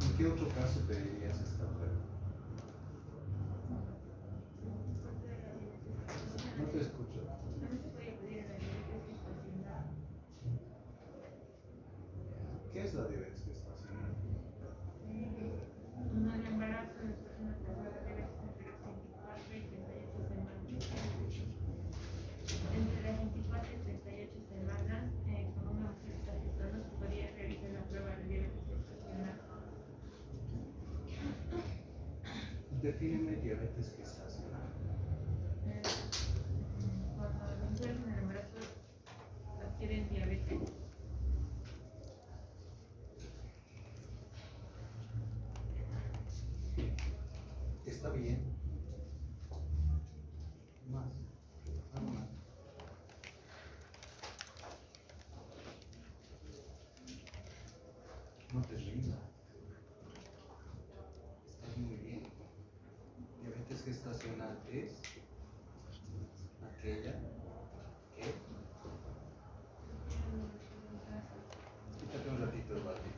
¿En qué otro caso pedirías esta prueba? No te escucho. ¿Qué es la diabetes gestacional? No, el embarazo de personas casadas debe ser entre las 24 y 38 semanas. Entre las 24 y 38 semanas, con una mujer que está gestando, se podría realizar la prueba de diabetes gestacional. Defíneme diabetes gestacional. Cuando las mujeres en el embarazo adquieren diabetes, ¿Está bien? Más. Algo más. No te rindas. Estás muy bien. Diabetes gestacional es aquella que. Quítate un ratito el batir.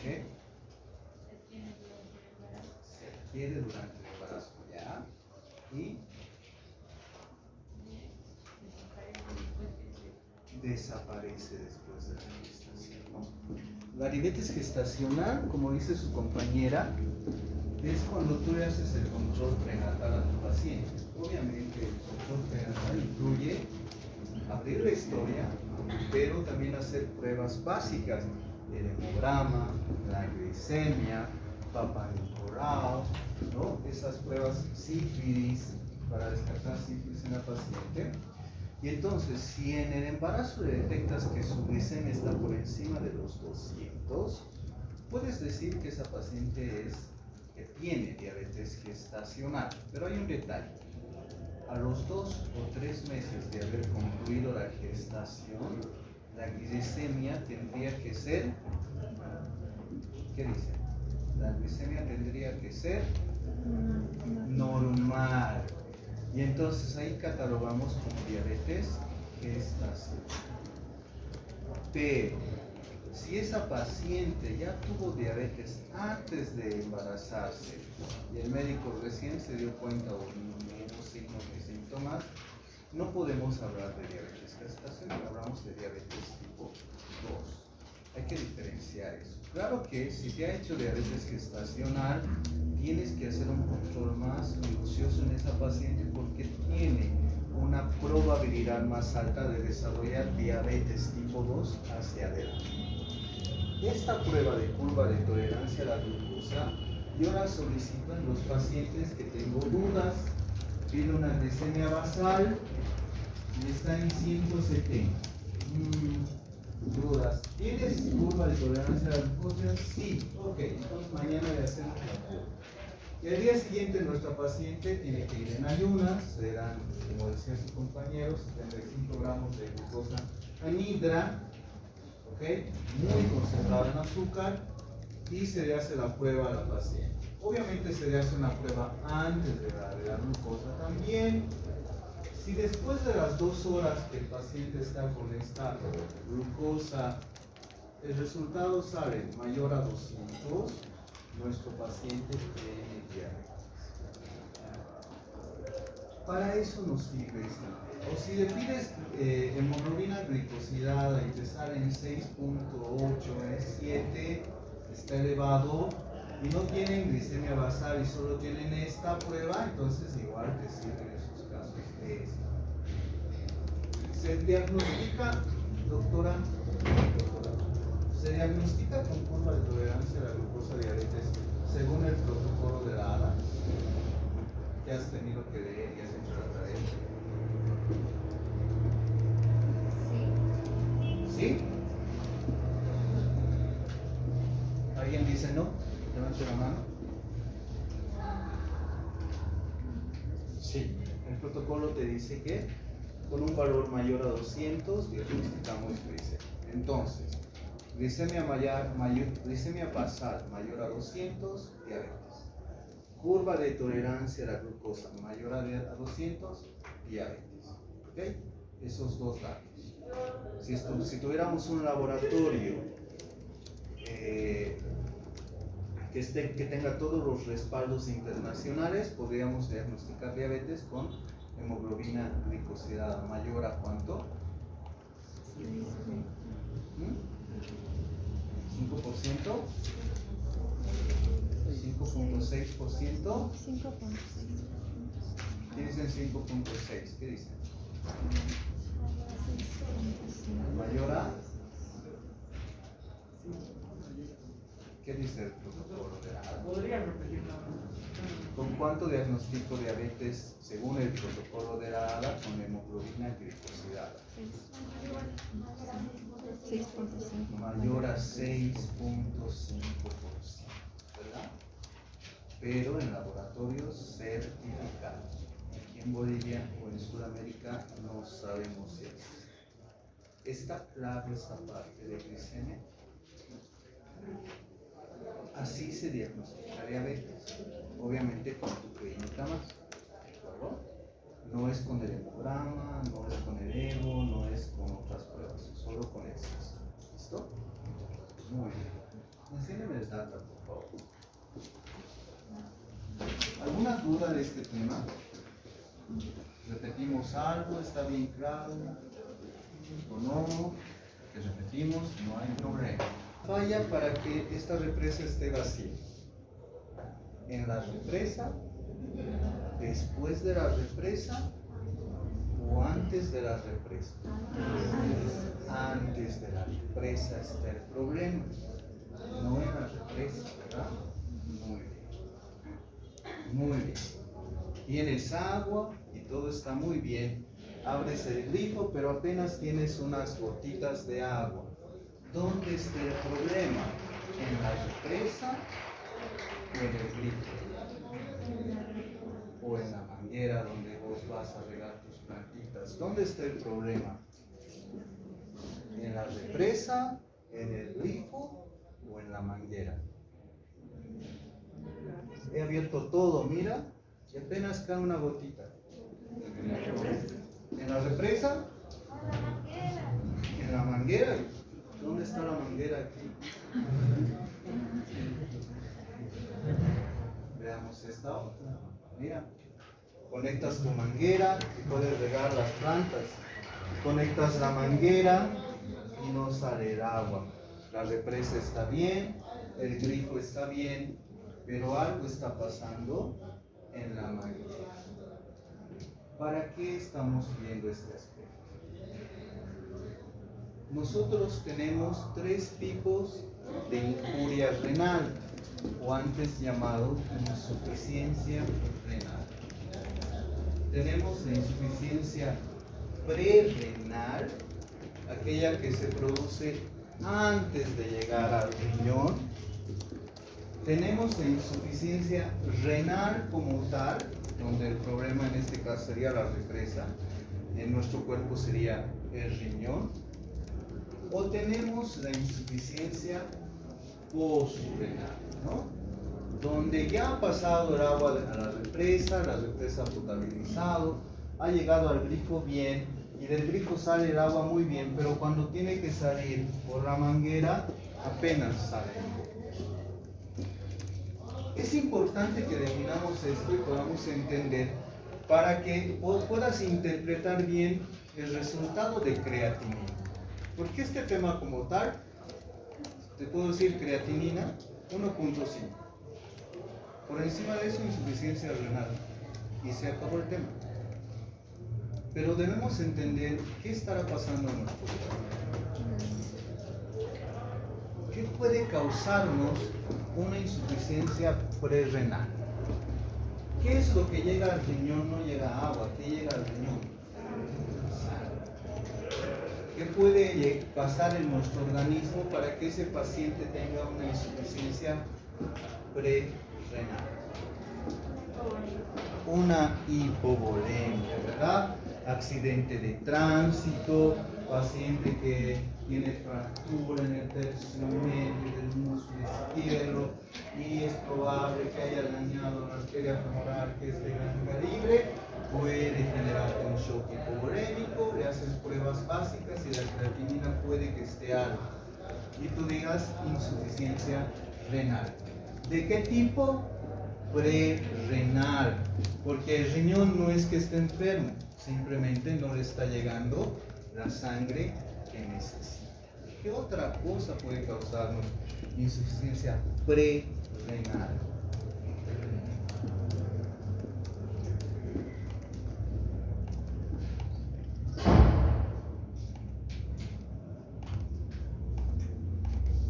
¿Qué? Se adquiere durante el embarazo, ¿ya? Y desaparece después de la gestación, ¿no? La diabetes gestacional, como dice su compañera, es cuando tú le haces el control prenatal a tu paciente. Obviamente el control prenatal incluye abrir la historia, pero también hacer pruebas básicas, el hemograma, la glicemia, Papa Nicolau, ¿no? Esas pruebas sífilis para descartar sífilis en la paciente. Y entonces, si en el embarazo le detectas que su glicemia está por encima de los 200, puedes decir que esa paciente que tiene diabetes gestacional. Pero hay un detalle. A los 2 o 3 meses de haber concluido la gestación, la glicemia tendría que ser, ¿qué dice? La glicemia tendría que ser normal. Y entonces ahí catalogamos como diabetes gestacional. Pero si esa paciente ya tuvo diabetes antes de embarazarse y el médico recién se dio cuenta o hubo signos y síntomas, no podemos hablar de diabetes gestacional, hablamos de diabetes tipo 2. Hay que diferenciar eso. Claro que si te ha hecho diabetes gestacional, tienes que hacer un control más minucioso en esa paciente porque tiene una probabilidad más alta de desarrollar diabetes tipo 2 hacia adelante. Esta prueba de curva de tolerancia a la glucosa yo la solicito en los pacientes que tengo dudas. Tiene una glicemia basal y está en 170. Dudas. ¿Tienes curva de tolerancia a la glucosa? Sí. Ok, entonces mañana le hacemos la prueba. Y al día siguiente nuestra paciente tiene que ir en ayunas, serán, como decía su compañero, 75 gramos de glucosa anhidra, ¿ok? Muy concentrada en azúcar, y se le hace la prueba a la paciente. Obviamente se le hace una prueba antes de la glucosa también. Si después de las 2 horas que el paciente está con esta glucosa, el resultado sale mayor a 200, nuestro paciente tiene diabetes. Para eso nos sirve esta. O si le pides hemoglobina glicosilada y te sale en 6.8, es 7, está elevado y no tienen glicemia basal y solo tienen esta prueba, entonces igual te sirve en esos casos esta. Se diagnostica, doctora, se diagnostica con curva de tolerancia a la glucosa diabetes según el protocolo de la ADA, que has tenido que leer y has hecho la tarea. ¿Sí? ¿Alguien dice no? Levante la mano. Sí. El protocolo te dice que con un valor mayor a 200 diagnosticamos glicemia. Entonces, glicemia basal mayor a 200, diabetes. Curva de tolerancia a la glucosa mayor a 200, diabetes. ¿Ok? Esos dos datos. Si tuviéramos un laboratorio que tenga todos los respaldos internacionales, podríamos diagnosticar diabetes con hemoglobina glicosilada mayor a ¿cuánto? 5%, 5.6%. ¿Qué dicen 5.6? ¿Qué dicen? Mayor a. ¿Qué dice el protocolo de ADA? ¿Podría repetirlo? ¿Con cuánto diagnostico diabetes según el protocolo de la ADA con hemoglobina glicosilada? 6.5. Mayor a 6.5%, ¿verdad? Pero en laboratorios certificados. Aquí en Bolivia o en Sudamérica no sabemos si es. ¿Está claro esta parte de glicemia? Así se diagnostica diabetes, obviamente con tu clínica más, ¿de acuerdo? No es con el hemograma, no es con el ego, no es con otras pruebas, solo con esas. ¿Listo? Muy bien. Enséñame el data, por favor. ¿Alguna duda de este tema? ¿Repetimos algo? ¿Está bien claro? ¿O no? ¿Que repetimos? No hay problema. Falla para que esta represa esté vacía. En la represa, después de la represa o antes de la represa. Antes de la represa está el problema, no en la represa, ¿verdad? Muy bien. Muy bien. Tienes agua y todo está muy bien. Abres el grifo, pero apenas tienes unas gotitas de agua. ¿Dónde está el problema? ¿En la represa o en el grifo? ¿O en la manguera donde vos vas a regar tus plantitas? ¿Dónde está el problema? ¿En la represa, en el grifo o en la manguera? He abierto todo, mira, y apenas cae una gotita. ¿En la represa? ¿En la manguera? ¿Dónde está la manguera aquí? Veamos esta otra. Mira, conectas tu manguera y puedes regar las plantas. Conectas la manguera y no sale el agua. La represa está bien, el grifo está bien, pero algo está pasando en la manguera. ¿Para qué estamos viendo este aspecto? Nosotros tenemos tres tipos de injuria renal, o antes llamado insuficiencia renal. Tenemos la insuficiencia prerrenal, aquella que se produce antes de llegar al riñón. Tenemos la insuficiencia renal como tal, donde el problema en este caso sería la represa, en nuestro cuerpo sería el riñón. O tenemos la insuficiencia postrenal, ¿no? Donde ya ha pasado el agua a la represa ha potabilizado, ha llegado al grifo bien, y del grifo sale el agua muy bien, pero cuando tiene que salir por la manguera, apenas sale. Es importante que definamos esto y podamos entender para que puedas interpretar bien el resultado de creatinina. Porque este tema como tal, te puedo decir creatinina 1.5. Por encima de eso, insuficiencia renal. Y se acabó el tema. Pero debemos entender qué estará pasando en nuestro cuerpo. ¿Qué puede causarnos una insuficiencia prerrenal? ¿Qué es lo que llega al riñón? No llega agua. ¿Qué llega al riñón? ¿Qué puede pasar en nuestro organismo para que ese paciente tenga una insuficiencia prerrenal? Una hipovolemia, ¿verdad? Accidente de tránsito, paciente que tiene fractura en el tercio medio del músculo izquierdo y es probable que haya dañado la arteria femoral, que es de gran calibre, puede generar un shock hipovolémico. Le haces pruebas básicas y la creatinina puede que esté alta. y tú digas insuficiencia renal. ¿De qué tipo? Prerrenal, porque el riñón no es que esté enfermo, simplemente no le está llegando la sangre que necesita. ¿Qué otra cosa puede causarnos insuficiencia prerrenal?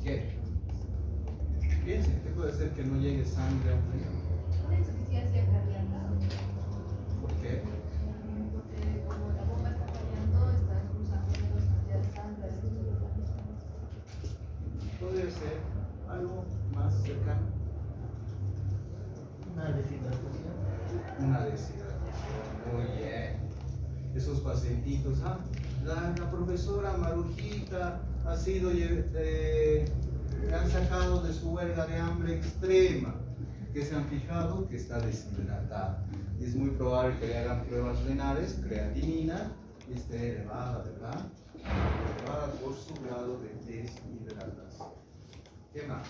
¿Qué? Piensen, ¿qué puede hacer que no llegue sangre a un riñón? Una insuficiencia cardíaca. ¿Por qué? Porque como la bomba está fallando, está cruzando menos cantidad de sangre. Podría ser algo más cercano. Una deshidratación. Una deshidratación. Muy bien. Esos pacientitos, la profesora Marujita ha sido, le han sacado de su huelga de hambre extrema, que se han fijado que está deshidratada. Y es muy probable que le hagan pruebas renales, creatinina, y esté elevada, ¿verdad? Elevada por su grado de deshidratación. ¿Qué más?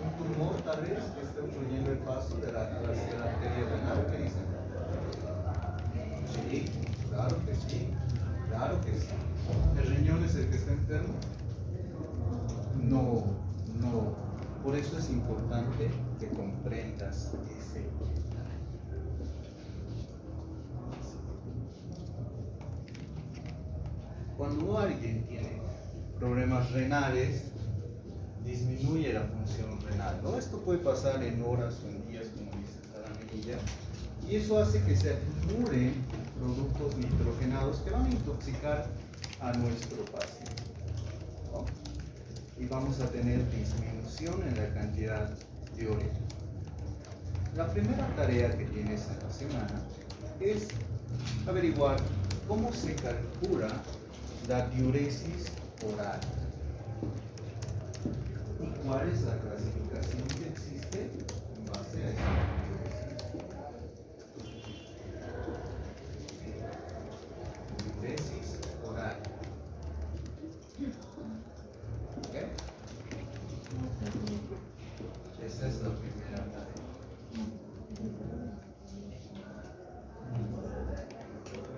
Un tumor tal vez que esté obstruyendo el paso de la arteria renal, ¿qué dicen? Sí, claro que sí, claro que sí. ¿El riñón es el que está enfermo? No, no. Por eso es importante que comprendas ese detalle. Cuando alguien tiene problemas renales, disminuye la función renal, ¿no? Esto puede pasar en horas o en días, como dice Salamilla, y eso hace que se acumulen productos nitrogenados que van a intoxicar a nuestro paciente, ¿no? Y vamos a tener disminución en la cantidad de orina. La primera tarea que tienes en la semana es averiguar cómo se calcula la diuresis oral. ¿Y cuál es la clasificación que existe en base a esa diuresis? Diuresis oral. ¿Ok? Esa es la primera tarea.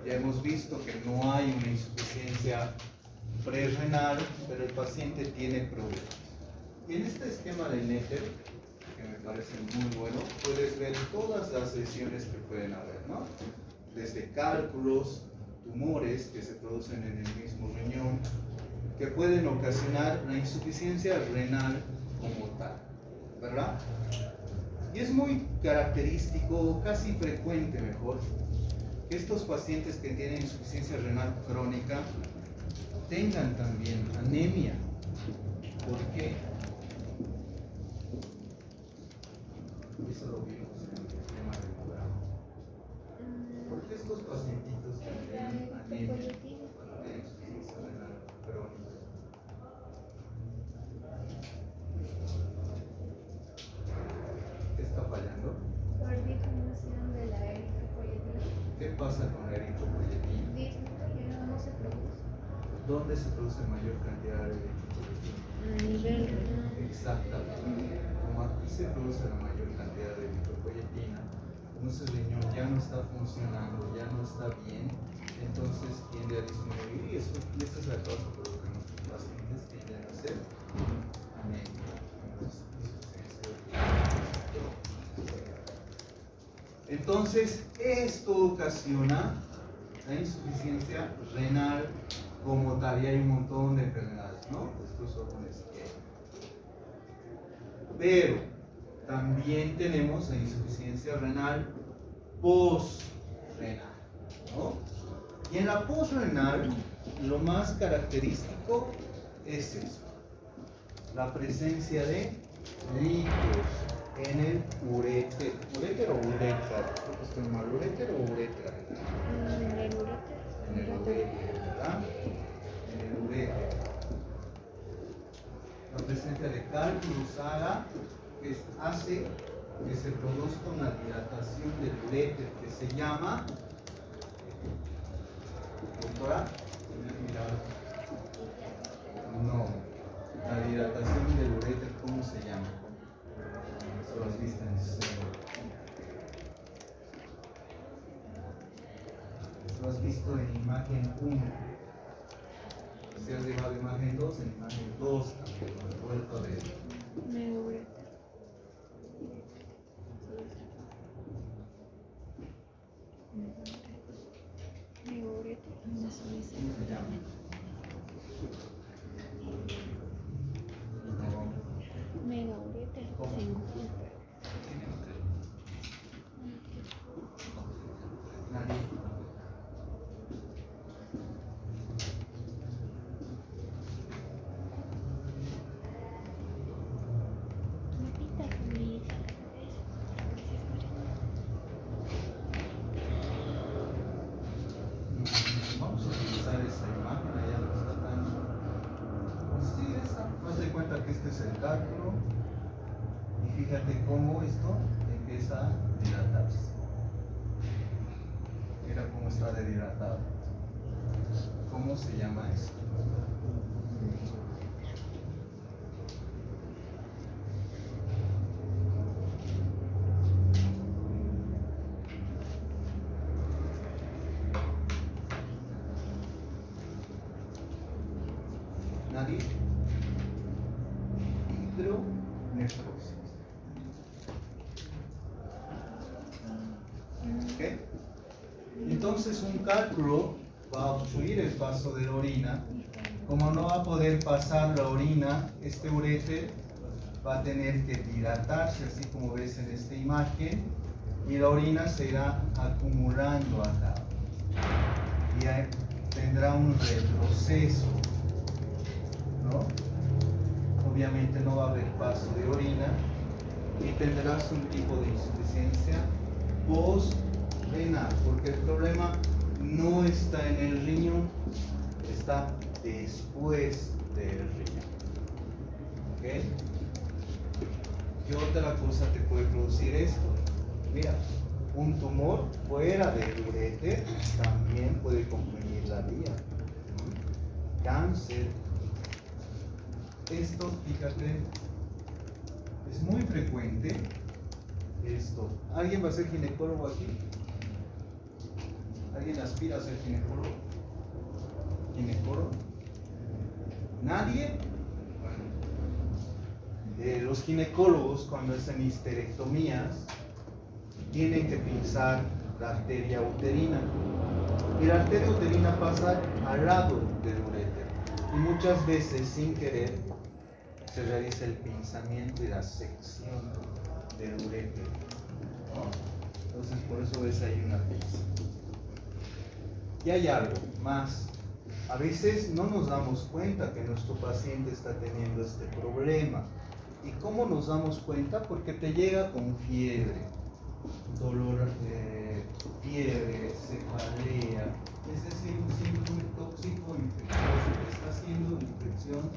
Ya hemos visto que no hay una insuficiencia prerrenal, pero el paciente tiene problemas. Y en este esquema de Netter, que me parece muy bueno, puedes ver todas las lesiones que pueden haber, ¿no? Desde cálculos, tumores que se producen en el mismo riñón, que pueden ocasionar la insuficiencia renal como tal, ¿verdad? Y es muy característico, casi frecuente mejor, que estos pacientes que tienen insuficiencia renal crónica tengan también anemia. ¿Por qué? Eso lo vimos en el tema del programa. ¿Por qué estos pacientitos tienen anemia cuando tienen insuficiencia renal crónica? ¿Qué está fallando? Por disminución de la eritropoyetina. ¿Qué pasa con la eritropoyetina? Disminuye, no se produce. ¿Dónde se produce mayor cantidad de eritropoyetina? A nivel renal. Exactamente. Como aquí se produce la mayor cantidad de eritropoyetina, entonces el riñón ya no está funcionando, ya no está bien, entonces tiende a disminuir y esa es la causa por la que nuestros pacientes tienden a ser anémicos. Entonces, esto ocasiona la insuficiencia renal como tal, y hay un montón de enfermedades, ¿no? Estos son un esquema. Pero también tenemos la insuficiencia renal postrenal, ¿no? Y en la postrenal, lo más característico es esto: la presencia de líquidos en el uréter. ¿Uréter o uretra? Creo que estoy mal. ¿Uréter o uretra? En el uréter. En el uréter, ¿verdad? En el uréter. La presencia de cálculos haga que hace que se produzca una dilatación del uréter que se llama doctora? No. La dilatación del uréter, ¿cómo se llama? Eso lo has visto en cero. Eso lo has visto en imagen 1. Si has llevado imagen 2, en imagen 2 también, lo he vuelto a ver. Neureter. Neureter. ¿Cómo se llama? No. Megaureter. ¿Cómo? Sí. Nadie. Repita conmigo. Vamos a utilizar esta imagen, allá lo está dando. Sí, esta. Haz de cuenta que este es el cálculo. Y fíjate cómo esto empieza a dilatarse. Mira cómo está de dilatado. ¿Cómo se llama esto? ¿Nadie? Hidronefrosis. ¿Ok? Entonces un cálculo va a obstruir el paso de la orina. Como no va a poder pasar la orina, este uréter va a tener que dilatarse, así como ves en esta imagen, y la orina se irá acumulando acá. Y ahí tendrá un retroceso, ¿no? Obviamente no va a haber paso de orina y tendrás un tipo de insuficiencia postrenal, porque el problema no está en el riñón, está después del riñón. ¿Ok? ¿Qué otra cosa te puede producir esto? Mira, un tumor fuera del uréter también puede comprimir la vía. Cáncer. Esto, fíjate, es muy frecuente. Esto. ¿Alguien va a ser ginecólogo aquí? ¿Alguien aspira a ser ginecólogo? ¿Ginecólogo? ¿Nadie? Bueno. Los ginecólogos, cuando hacen histerectomías, tienen que pinzar la arteria uterina. Y la arteria uterina pasa al lado del uréter. Y muchas veces, sin querer, se realiza el pinzamiento y la sección del uréter, ¿no? Entonces, por eso ves ahí una pinza. Y hay algo más. A veces no nos damos cuenta que nuestro paciente está teniendo este problema. ¿Y cómo nos damos cuenta? Porque te llega con fiebre, dolor, fiebre, cefalea, es decir, un síndrome tóxico infeccioso, que está haciendo infección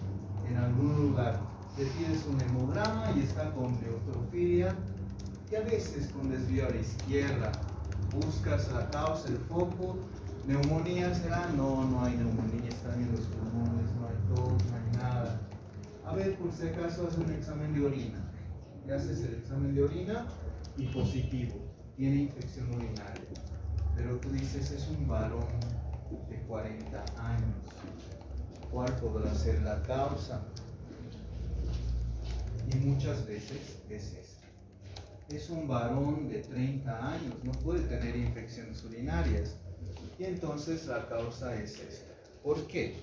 en algún lugar. Te pides un hemograma y está con neutrofilia, y a veces con desvío a la izquierda. Buscas la causa, el foco. ¿Neumonía será? No, no hay neumonía, están en los pulmones, no hay tos, no hay nada. A ver, por si acaso, haz un examen de orina. Y haces el examen de orina y positivo, tiene infección urinaria. Pero tú dices, es un varón de 40 años. ¿Cuál podrá ser la causa? Y muchas veces es esta. Es un varón de 30 años, no puede tener infecciones urinarias. Y entonces la causa es esta. ¿Por qué?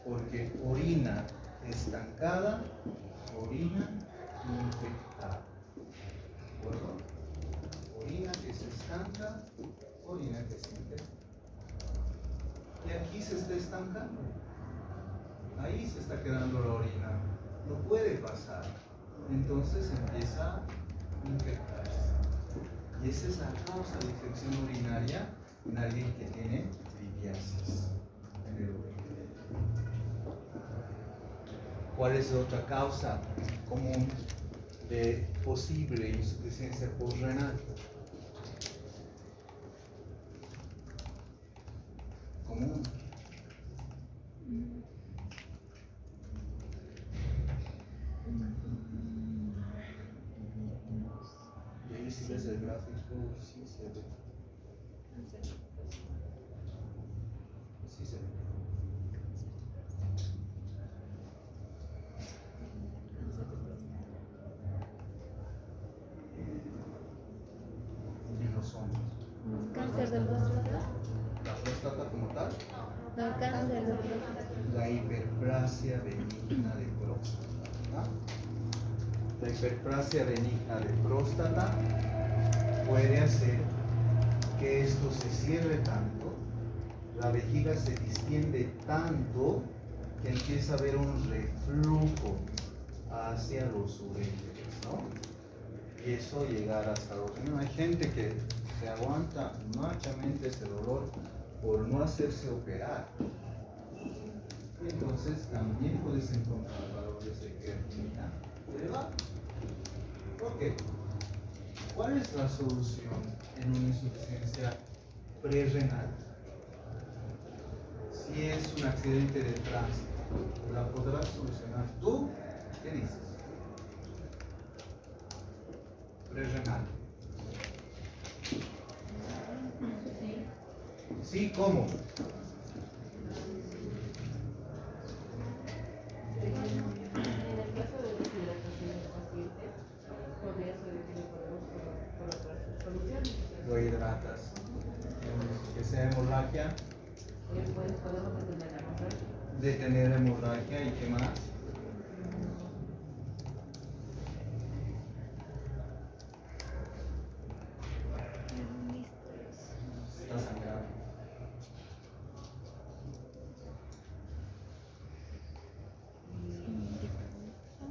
Porque orina estancada, orina infectada. ¿De acuerdo? Orina que se estanca, orina que se infecta. Y aquí se está estancando. Ahí se está quedando la orina. No puede pasar. Entonces empieza a infectarse. Y esa es la causa de infección urinaria en alguien que tiene litiasis en el uréter. ¿Cuál es la otra causa común de posible insuficiencia postrenal? Común. Sí se ve. Sí se ve. En los hombros. Cáncer de próstata. La próstata como tal, No, cáncer de próstata. la hiperplasia benigna de próstata. ¿Verdad? La hiperplasia benigna de próstata puede hacer que esto se cierre tanto, la vejiga se distiende tanto que empieza a haber un reflujo hacia los uréteres, ¿no? Y eso llegar hasta los riñones. Hay gente que se aguanta machamente ese dolor por no hacerse operar. Y entonces también puedes encontrar valores de creatinina elevados. ¿Por qué? ¿Cuál es la solución en una insuficiencia prerrenal? Si es un accidente de tránsito, ¿la podrás solucionar tú? ¿Qué dices? Prerrenal. Sí, ¿cómo? En el caso de deshidratación del paciente, podría ser que lo podemos colocar soluciones. Lo hidratas. Que sea hemorragia, Podemos detener la hemorragia. detener hemorragia y qué más. Está sangrado.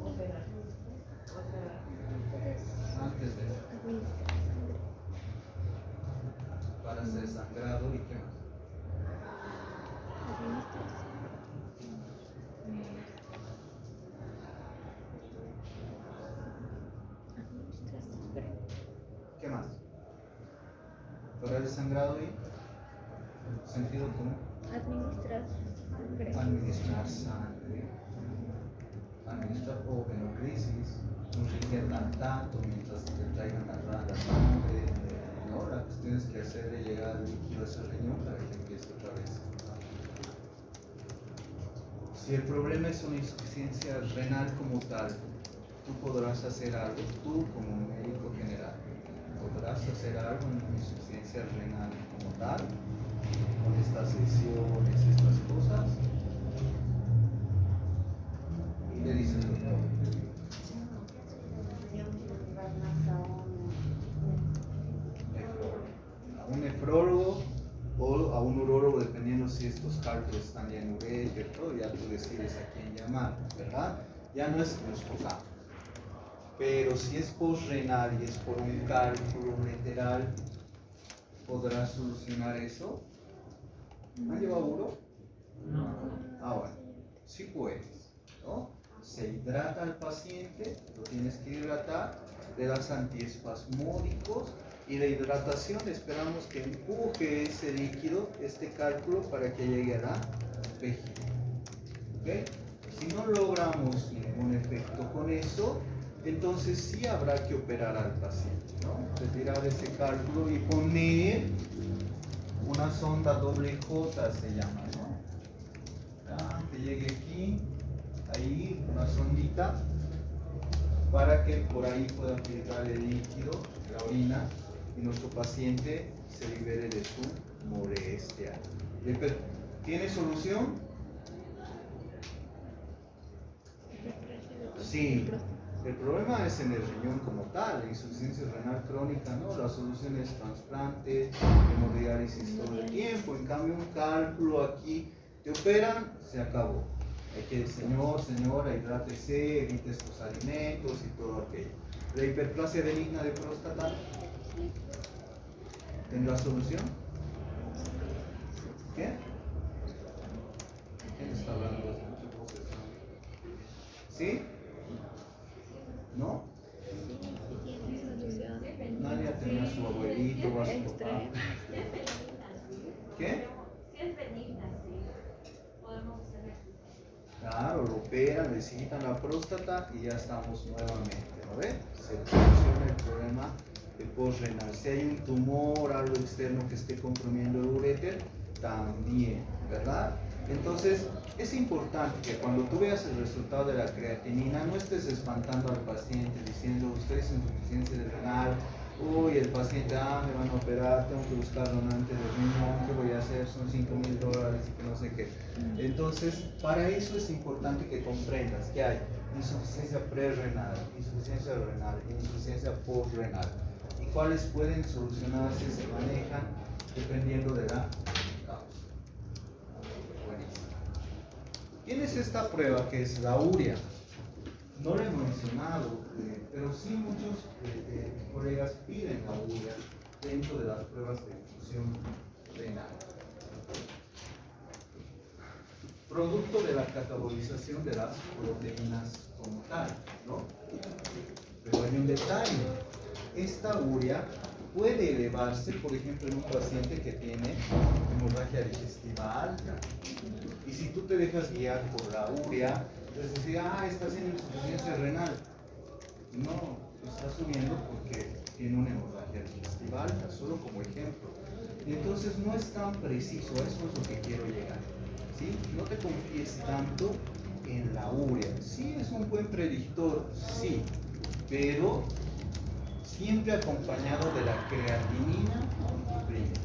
Operar. Antes de eso, para ser sangrado y qué más. ¿Qué más? Para el sangrado y sentido común. Administrar sangre, administrar o venoclisis, un riñón lactato mientras te traigan la sangre, ¿no? La que tienes que hacer es llegar al líquido a ese riñón para que empiece otra vez. Si el problema es una insuficiencia renal como tal, tú podrás hacer algo, tú como médico general, podrás hacer algo en una insuficiencia renal como tal, con estas lesiones, estas cosas. ¿Qué dice el doctor? A un nefrólogo o a un urólogo, dependiendo si estos cálculos están ya en uréter, todo, ya tú decides a quién llamar, ¿verdad? Ya no es nuestro campo. Pero si es postrenal y es por un cálculo lateral, ¿podrás solucionar eso? ¿Han llevado uro? No. Ah, bueno, sí puedes, ¿no? Se hidrata al paciente, lo tienes que hidratar, le das antiespasmódicos y la hidratación esperamos que empuje ese líquido, este cálculo, para que llegue a la vejiga. ¿Ok? Si no logramos ningún efecto con eso, entonces sí habrá que operar al paciente, ¿no? Retirar ese cálculo y poner una sonda doble J, se llama, ¿no? Ya, que llegue aquí, ahí, una sondita, para que por ahí pueda filtrar el líquido, la orina, y nuestro paciente se libere de su molestia. ¿Tiene solución? Sí. El problema es en el riñón como tal, la insuficiencia renal crónica, ¿no? La solución es trasplante, hemodiálisis todo el tiempo. En cambio, un cálculo aquí, te operan, se acabó. Hay que, señora, hidrátese, evite estos alimentos y todo aquello. La hiperplasia benigna de próstata, ¿tendrá solución? ¿Qué? ¿Quién está hablando? ¿Sí? ¿No? Nadie tenía su abuelito o a su papá. ¿Qué? Si es benigna, sí. Podemos hacerlo. Claro, lo operan, le citan la próstata y ya estamos nuevamente, ¿no ven? Se soluciona el problema postrenal. Si hay un tumor, algo externo que esté comprimiendo el uréter, también, ¿verdad? Entonces, es importante que cuando tú veas el resultado de la creatinina, no estés espantando al paciente diciendo, usted es insuficiencia renal, uy, el paciente, me van a operar, tengo que buscar donante de riñón, ¿qué voy a hacer? Son $5,000 y que no sé qué. Entonces, para eso es importante que comprendas que hay insuficiencia prerrenal, insuficiencia renal, insuficiencia postrenal, y cuáles pueden solucionarse, se manejan dependiendo de la causa. Buenísimo. Tienes esta prueba que es la urea. No lo he mencionado, pero sí muchos colegas piden la urea dentro de las pruebas de función renal. Producto de la catabolización de las proteínas como tal, ¿no? Pero hay un detalle. Esta urea puede elevarse, por ejemplo, en un paciente que tiene hemorragia digestiva alta. Y si tú te dejas guiar por la urea, entonces decir, está haciendo insuficiencia renal. No, está subiendo porque tiene una hemorragia digestiva alta, solo como ejemplo. Entonces no es tan preciso, eso es lo que quiero llegar. ¿Sí? No te confíes tanto en la urea. Sí es un buen predictor, sí, pero siempre acompañado de la creatinina,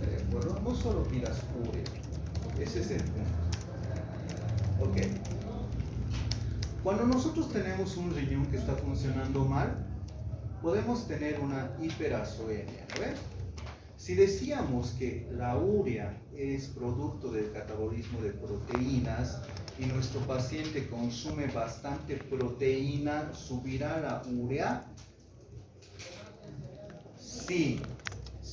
¿de acuerdo? No solo pidas urea, ese es el punto. Ok. Cuando nosotros tenemos un riñón que está funcionando mal, podemos tener una hiperazoemia, ¿no ves? Si decíamos que la urea es producto del catabolismo de proteínas y nuestro paciente consume bastante proteína, ¿subirá la urea? Sí,